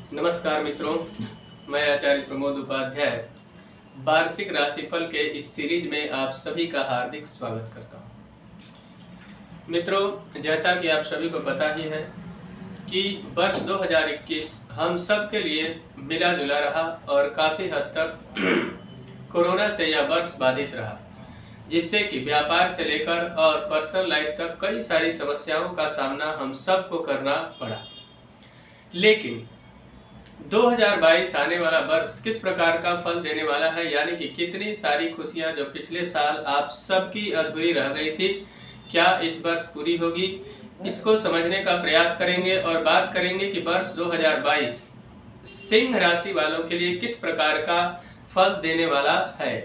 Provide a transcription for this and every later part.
नमस्कार मित्रों, मैं आचार्य प्रमोद उपाध्याय वार्षिक राशिफल के इस सीरीज में आप सभी का हार्दिक स्वागत करता हूं। मित्रों, जैसा कि आप सभी को पता ही है कि वर्ष 2021 हम सब के लिए मिला जुला रहा और काफ़ी हद तक कोरोना से यह वर्ष बाधित रहा, जिससे कि व्यापार से लेकर और पर्सनल लाइफ तक कई सारी समस्याओं का सामना हम सबको करना पड़ा। लेकिन 2022 आने वाला वर्ष किस प्रकार का फल देने वाला है, यानी कि कितनी सारी खुशियां जो पिछले साल आप सबकी अधूरी रह गई थी, क्या इस वर्ष पूरी होगी, इसको समझने का प्रयास करेंगे और बात करेंगे कि वर्ष 2022 सिंह राशि वालों के लिए किस प्रकार का फल देने वाला है।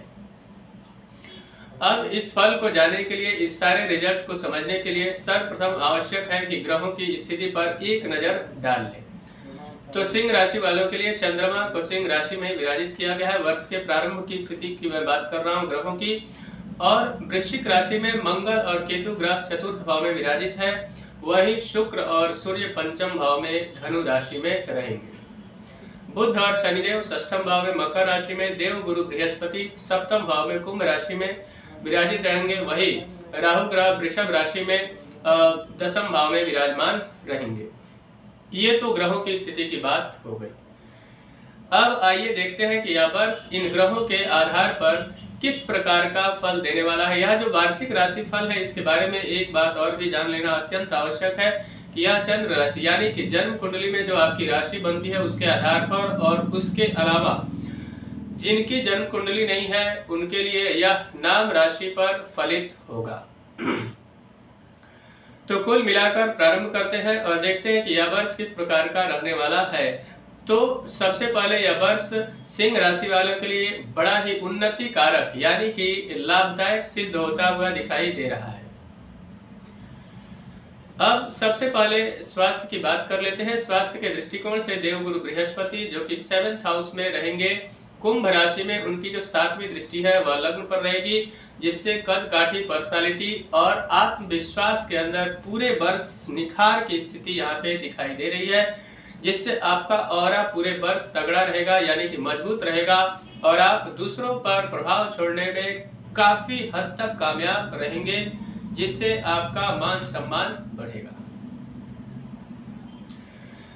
अब इस फल को जानने के लिए, इस सारे रिजल्ट को समझने के लिए सर्वप्रथम आवश्यक है कि ग्रहों की स्थिति पर एक नजर डाल लें। तो सिंह राशि वालों के लिए चंद्रमा को सिंह राशि में विराजित किया गया है। वर्ष के प्रारंभ की स्थिति की मैं बात कर रहा हूं ग्रहों की। और वृश्चिक राशि में मंगल और केतु ग्रह चतुर्थ भाव में विराजित है। वही शुक्र और सूर्य पंचम भाव में धनु राशि में रहेंगे। बुध और शनिदेव षष्ठम भाव में मकर राशि में, देव गुरु बृहस्पति सप्तम भाव में कुंभ राशि में विराजित रहेंगे। वही राहु ग्रह वृषभ राशि में दसम भाव में विराजमान रहेंगे। ये तो ग्रहों की स्थिति की बात हो गई। अब आइए देखते हैं कि यह वर्ष इन ग्रहों के आधार पर किस प्रकार का फल देने वाला है। यह जो वार्षिक राशि फल है, इसके बारे में एक बात और भी जान लेना अत्यंत आवश्यक है कि यह चंद्र राशि यानी कि जन्म कुंडली में जो आपकी राशि बनती है उसके आधार पर, और उसके अलावा जिनकी जन्म कुंडली नहीं है उनके लिए यह नाम राशि पर फलित होगा। तो कुल मिलाकर प्रारंभ करते हैं और देखते हैं कि यह वर्ष किस प्रकार का रहने वाला है। तो सबसे पहले यह वर्ष सिंह राशि वालों के लिए बड़ा ही उन्नति कारक यानी कि लाभदायक सिद्ध होता हुआ दिखाई दे रहा है। अब सबसे पहले स्वास्थ्य की बात कर लेते हैं। स्वास्थ्य के दृष्टिकोण से देवगुरु बृहस्पति जो कि 7th हाउस में रहेंगे, कुंभ राशि में उनकी जो 7वीं दृष्टि है वह लग्न पर रहेगी, जिससे कद काठी पर्सनालिटी और आत्मविश्वास के अंदर पूरे वर्ष निखार की स्थिति यहाँ पे दिखाई दे रही है, जिससे आपका ऑरा पूरे वर्ष तगड़ा रहेगा यानी कि मजबूत रहेगा और आप दूसरों पर प्रभाव छोड़ने में काफी हद तक कामयाब रहेंगे, जिससे आपका मान सम्मान बढ़ेगा।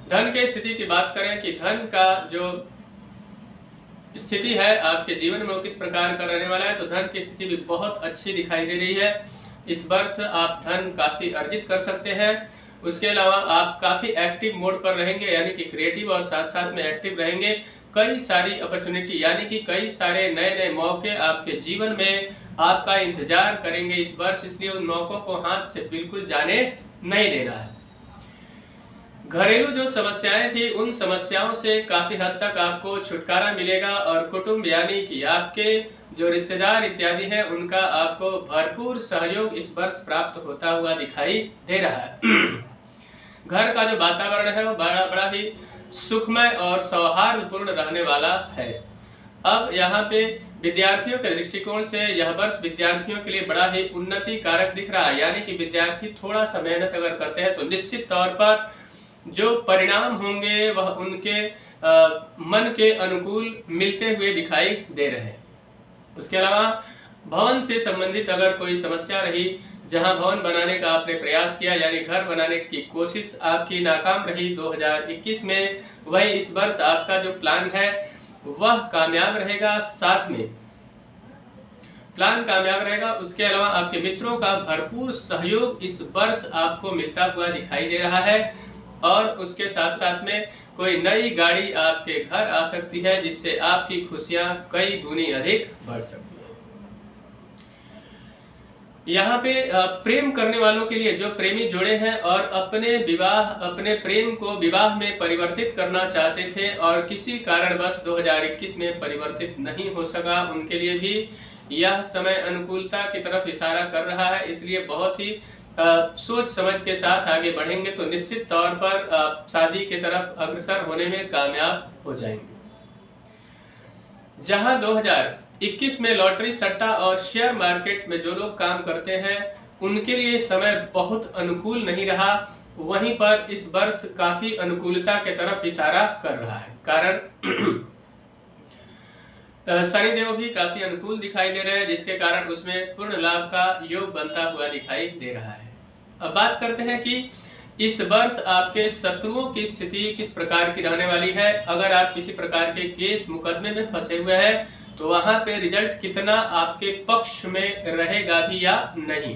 धन के स्थिति की बात करें कि धन का जो स्थिति है आपके जीवन में वो किस प्रकार का रहने वाला है, तो धन की स्थिति भी बहुत अच्छी दिखाई दे रही है। इस वर्ष आप धन काफी अर्जित कर सकते हैं। उसके अलावा आप काफी एक्टिव मोड पर रहेंगे यानी कि क्रिएटिव और साथ साथ में एक्टिव रहेंगे। कई सारी अपॉर्चुनिटी यानी कि कई सारे नए नए मौके आपके जीवन में आपका इंतजार करेंगे इस वर्ष, इसलिए उन मौकों को हाथ से बिल्कुल जाने नहीं देना है। घरेलू जो समस्याएं थी उन समस्याओं से काफी हद तक आपको छुटकारा मिलेगा और कुटुंब यानी कि आपके जो रिश्तेदार इत्यादि हैं उनका आपको भरपूर सहयोग इस वर्ष प्राप्त होता हुआ दिखाई दे रहा है। घर का जो वातावरण है वो बड़ा ही सुखमय और सौहार्दपूर्ण रहने वाला है। अब यहाँ पे विद्यार्थियों के दृष्टिकोण से यह वर्ष विद्यार्थियों के लिए बड़ा ही उन्नति कारक दिख रहा है, यानी कि विद्यार्थी थोड़ा सा मेहनत अगर करते हैं तो निश्चित तौर पर जो परिणाम होंगे वह उनके मन के अनुकूल मिलते हुए दिखाई दे रहे हैं। उसके अलावा भवन से संबंधित अगर कोई समस्या रही, जहां भवन बनाने का आपने प्रयास किया यानी घर बनाने की कोशिश आपकी नाकाम रही 2021 में, वही इस वर्ष आपका जो प्लान है वह कामयाब रहेगा। साथ में प्लान कामयाब रहेगा। उसके अलावा आपके मित्रों का भरपूर सहयोग इस वर्ष आपको मिलता हुआ दिखाई दे रहा है और उसके साथ साथ में कोई नई गाड़ी आपके घर आ सकती है, जिससे आपकी खुशियां कई गुनी अधिक बढ़ सकती है। यहाँ पे प्रेम करने वालों के लिए जो प्रेमी जुड़े हैं और अपने प्रेम को विवाह में परिवर्तित करना चाहते थे और किसी कारणवश 2021 में परिवर्तित नहीं हो सका, उनके लिए भी यह समय अनुकूलता की तरफ इशारा कर रहा है। इसलिए बहुत ही सोच समझ के साथ आगे बढ़ेंगे तो निश्चित तौर पर शादी की तरफ अग्रसर होने में कामयाब हो जाएंगे। जहां 2021 में लॉटरी, सट्टा और शेयर मार्केट में जो लोग काम करते हैं उनके लिए समय बहुत अनुकूल नहीं रहा वहीं पर इस वर्ष काफी अनुकूलता के तरफ इशारा कर रहा है। कारण शनिदेव भी काफी अनुकूल दिखाई दे रहे हैं, जिसके कारण उसमें पूर्ण लाभ का योग बनता हुआ दिखाई दे रहा है। अब बात करते हैं कि इस वर्ष आपके शत्रुओं की स्थिति किस प्रकार की रहने वाली है। अगर आप किसी प्रकार के केस मुकदमे में फंसे हुए हैं तो वहां पे रिजल्ट कितना आपके पक्ष में रहेगा भी या नहीं।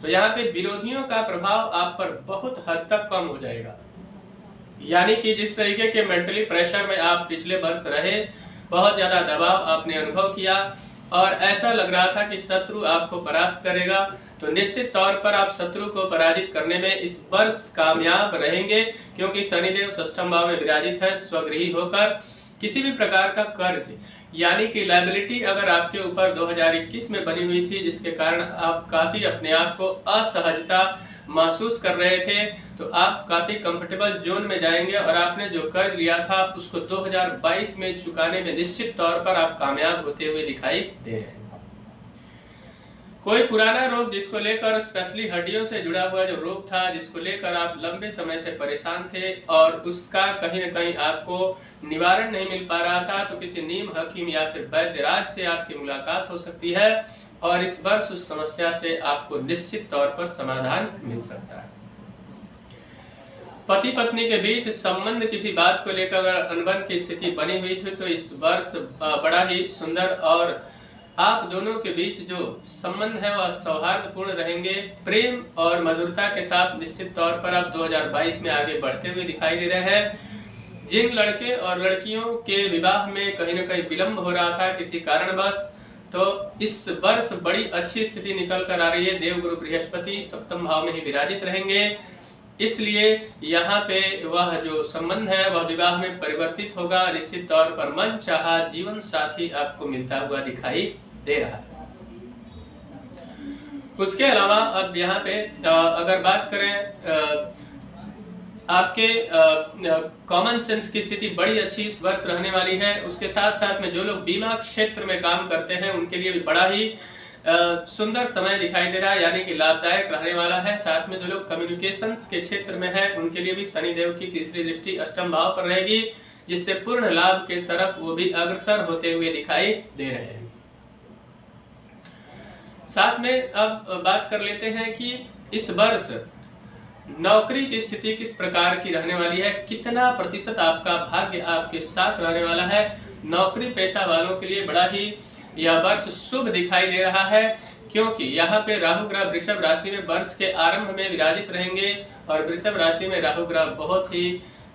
तो यहाँ पे विरोधियों का प्रभाव आप पर बहुत हद तक कम हो जाएगा। यानी कि जिस तरीके के मेंटली प्रेशर में आप पिछले वर्ष रहे, बहुत ज्यादा दबाव आपने अनुभव किया और ऐसा लग रहा था कि शत्रु आपको परास्त करेगा, तो निश्चित तौर पर आप शत्रु को पराजित करने में इस वर्ष कामयाब रहेंगे, क्योंकि शनिदेव षष्ठम भाव में विराजित है स्वगृही होकर। किसी भी प्रकार का कर्ज यानी कि लायबिलिटी अगर आपके ऊपर 2021 में बनी हुई थी, जिसके कारण आप काफी अपने आप को असहजता महसूस कर रहे थे, तो आप काफी कंफर्टेबल जोन में जाएंगे और आपने जो कर्ज लिया था उसको 2022 में चुकाने में निश्चित तौर पर आप कामयाब होते हुए दिखाई दे रहे हैं। कोई पुराना रोग जिसको लेकर स्पेशली हड्डियों से जुड़ा हुआ जो रोग था, जिसको लेकर आप लंबे समय से परेशान थे और उसका कहीं न कहीं आपको निवारण नहीं मिल पा रहा था, तो किसी नीम हकीम या फिर वैद्यराज से आपकी मुलाकात हो सकती है और इस वर्ष उस समस्या से आपको निश्चित तौर पर समाधान मिल सकता है। पति पत्नी के बीच संबंध किसी बात को लेकर अगर अनबन की स्थिति बनी हुई थी तो इस वर्ष बड़ा ही सुंदर और आप दोनों के बीच जो संबंध है वह सौहार्दपूर्ण रहेंगे। प्रेम और मधुरता के साथ निश्चित तौर पर आप 2022 में आगे बढ़ते हुए दिखाई दे रहे हैं। जिन लड़के और लड़कियों के विवाह में कहीं न कहीं विलंब हो रहा था किसी कारणवश, तो इस वर्ष बड़ी अच्छी स्थिति निकल कर आ रही है। देवगुरु बृहस्पति सप्तम भाव में ही विराजित रहेंगे, इसलिए यहाँ पे वह जो संबंध है वह विवाह में परिवर्तित होगा। निश्चित तौर पर मन चाहा जीवन साथी आपको मिलता हुआ दिखाई दे रहा है। उसके अलावा अब यहाँ पे अगर बात करें आपके कॉमन सेंस की स्थिति बड़ी अच्छी इस वर्ष रहने वाली है। उसके साथ साथ में जो लोग बीमा क्षेत्र में काम करते हैं उनके लिए भी बड़ा ही सुंदर समय दिखाई दे रहा है, यानी कि लाभदायक रहने वाला है। साथ में जो लोग कम्युनिकेशंस के क्षेत्र में है उनके लिए भी शनिदेव की तीसरी दृष्टि अष्टम भाव पर रहेगी, जिससे पूर्ण लाभ के तरफ वो भी अग्रसर होते हुए दिखाई दे रहे हैं। साथ में अब बात कर लेते हैं कि इस वर्ष नौकरी की स्थिति किस प्रकार की रहने वाली है, कितना प्रतिशत आपका भाग्य आपके साथ रहने वाला है। नौकरी पेशा वालों के लिए बड़ा ही यह वर्ष शुभ दिखाई दे रहा है, क्योंकि यहाँ पे राहु ग्रह वृषभ राशि में वर्ष के आरंभ में विराजित रहेंगे और वृषभ राशि में राहु ग्रह बहुत ही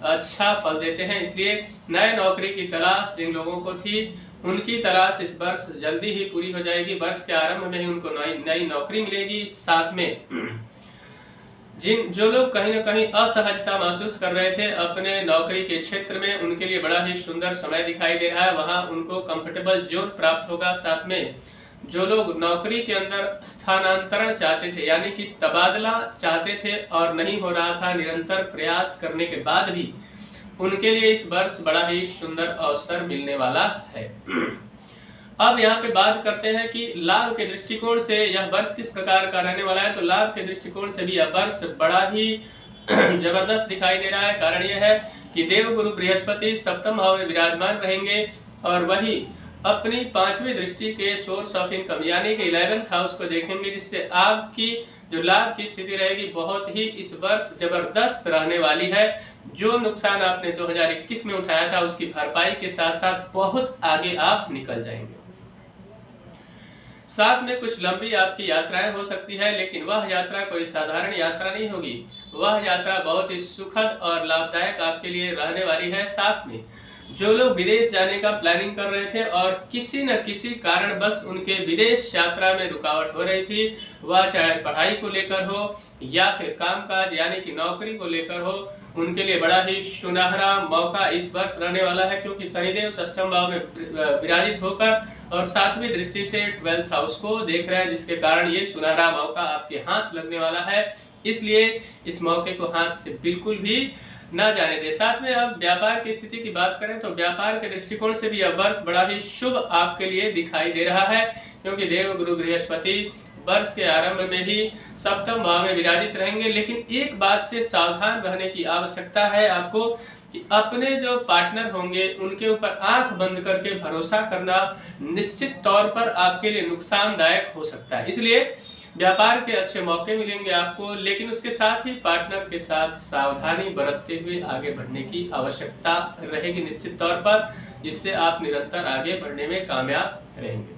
अच्छा फल देते हैं। इसलिए नए नौकरी की तलाश जिन लोगों को थी उनकी तलाश इस वर्ष जल्दी ही पूरी हो जाएगी। वर्ष के आरंभ में ही उनको नई नौकरी मिलेगी। साथ में जो लोग कहीं न कहीं असहजता महसूस कर रहे थे अपने नौकरी के क्षेत्र में, उनके लिए बड़ा ही सुंदर समय दिखाई दे रहा है। वहां उनको कंफर्टेबल जोन प्राप्त होगा। साथ में जो लोग नौकरी के अंदर स्थानांतरण चाहते थे, यानी कि तबादला चाहते थे और नहीं हो रहा था, निरंतर प्रयास करने के बाद भी, उनके लिए इस वर्ष बड़ा ही सुंदर अवसर मिलने वाला है। अब यहाँ पे बात करते हैं कि लाभ के दृष्टिकोण से यह वर्ष किस प्रकार का रहने वाला है। तो लाभ के दृष्टिकोण से भी यह वर्ष बड़ा ही जबरदस्त दिखाई दे रहा है। कारण यह है कि देवगुरु बृहस्पति सप्तम भाव में विराजमान रहेंगे और वही अपनी पांचवी दृष्टि के सोर्स ऑफ इनकम यानी कि 11th हाउस को देखेंगे, जिससे आपकी जो लाभ की स्थिति रहेगी बहुत ही इस वर्ष जबरदस्त रहने वाली है। जो नुकसान आपने 2021 में उठाया था उसकी भरपाई के साथ साथ बहुत आगे आप निकल जाएंगे। साथ में कुछ लंबी आपकी यात्राएं हो सकती है, लेकिन वह यात्रा कोई साधारण यात्रा नहीं होगी। वह यात्रा बहुत ही सुखद और लाभदायक आपके लिए रहने वाली है। साथ में जो लोग विदेश जाने का प्लानिंग कर रहे थे और किसी न किसी कारण बस उनके विदेश यात्रा में रुकावट हो रही थी, वह चाहे पढ़ाई को लेकर हो या फिर कामकाज यानी कि नौकरी को लेकर हो, उनके लिए बड़ा ही सुनहरा मौका इस वर्ष रहने वाला है। क्योंकि शनिदेव षष्ठम भाव में विराजित होकर और सातवीं दृष्टि से 12th हाउस को देख रहे हैं, जिसके कारण ये सुनहरा मौका आपके हाथ लगने वाला है। इसलिए इस मौके को हाथ से बिल्कुल भी न जाने दे। साथ में अब व्यापार की स्थिति की बात करें तो व्यापार के दृष्टिकोण से भी यह वर्ष बड़ा ही शुभ आपके लिए दिखाई दे रहा है, क्योंकि देव गुरु बृहस्पति वर्ष के आरंभ में ही सप्तम भाव में विराजित रहेंगे। लेकिन एक बात से सावधान रहने की आवश्यकता है आपको कि अपने जो पार्टनर होंगे उनके ऊपर आंख बंद करके भरोसा करना निश्चित तौर पर आपके लिए नुकसानदायक हो सकता है। इसलिए व्यापार के अच्छे मौके मिलेंगे आपको, लेकिन उसके साथ ही पार्टनर के साथ सावधानी बरतते हुए आगे बढ़ने की आवश्यकता रहेगी निश्चित तौर पर, जिससे आप निरंतर आगे बढ़ने में कामयाब रहेंगे।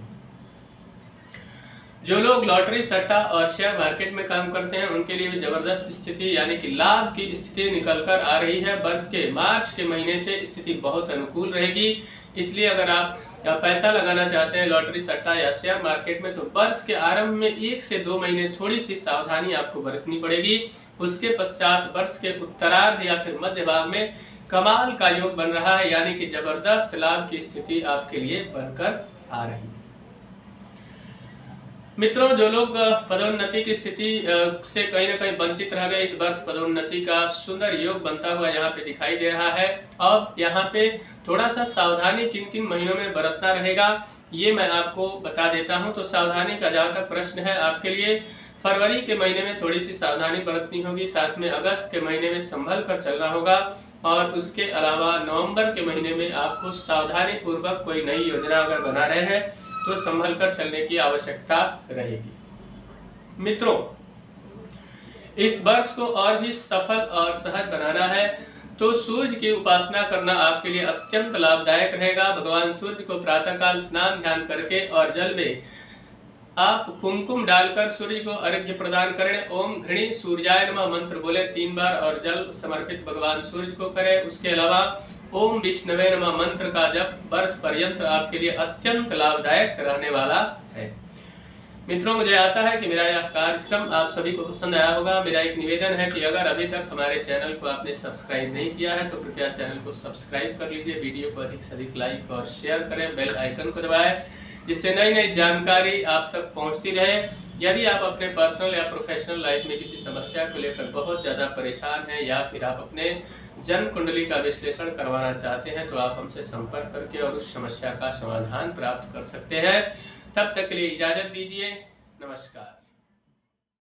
जो लोग लॉटरी, सट्टा और शेयर मार्केट में काम करते हैं उनके लिए भी जबरदस्त स्थिति यानी कि लाभ की स्थिति निकल कर आ रही है। वर्ष के मार्च के महीने से स्थिति बहुत अनुकूल रहेगी। इसलिए अगर आप पैसा लगाना चाहते हैं लॉटरी, सट्टा या शेयर मार्केट में, तो वर्ष के आरंभ में 1 से 2 महीने थोड़ी सी सावधानी आपको बरतनी पड़ेगी। उसके पश्चात वर्ष के उत्तरार्ध या फिर मध्य भाग में कमाल का योग बन रहा है, यानी कि जबरदस्त लाभ की स्थिति आपके लिए बनकर आ रही है। मित्रों, जो लोग पदोन्नति की स्थिति से कहीं न कहीं वंचित रह गए, इस वर्ष पदोन्नति का सुंदर योग बनता हुआ यहाँ पे दिखाई दे रहा है। अब यहाँ पे थोड़ा सा सावधानी किन किन महीनों में बरतना रहेगा ये मैं आपको बता देता हूँ। तो सावधानी का जहाँ तक प्रश्न है आपके लिए, फरवरी के महीने में थोड़ी सी सावधानी बरतनी होगी, साथ में अगस्त के महीने में संभल कर चलना होगा, और उसके अलावा नवंबर के महीने में आपको सावधानी पूर्वक कोई नई योजना अगर बना रहे हैं तो संभल कर चलने की आवश्यकता रहेगी। मित्रों, इस वर्ष को और भी सफल और सहज बनाना है तो सूर्य की उपासना करना आपके लिए अत्यंत लाभदायक रहेगा। भगवान सूर्य को प्रातःकाल स्नान ध्यान करके और जल में आप कुमकुम डालकर सूर्य को अर्घ्य प्रदान करें। ओम घृणी सूर्याय नमः मंत्र बोले 3 बार और जल समर्पित भगवान सूर्य को करें। उसके अलावा ओम विष्णवे नमः मंत्र का जप वर्ष पर्यंत आपके लिए अत्यंत लाभदायक रहने वाला है। मित्रों, मुझे आशा है कि मेरा यह कार्यक्रम आप सभी को पसंद आया होगा। मेरा एक निवेदन है कि अगर अभी तक हमारे चैनल को आपने सब्सक्राइब नहीं किया है तो कृपया चैनल को सब्सक्राइब कर लीजिए, वीडियो को अधिक से अधिक लाइक और शेयर करें, बेल आइकन को दबाएं, जिससे नई नई जानकारी आप तक पहुंचती रहे। यदि आप अपने पर्सनल या प्रोफेशनल लाइफ में किसी समस्या को लेकर बहुत ज़्यादा परेशान हैं या फिर आप अपने जन्म कुंडली का विश्लेषण करवाना चाहते हैं तो आप हमसे संपर्क करके और उस समस्या का समाधान प्राप्त कर सकते हैं। तब तक के लिए इजाजत दीजिए। नमस्कार।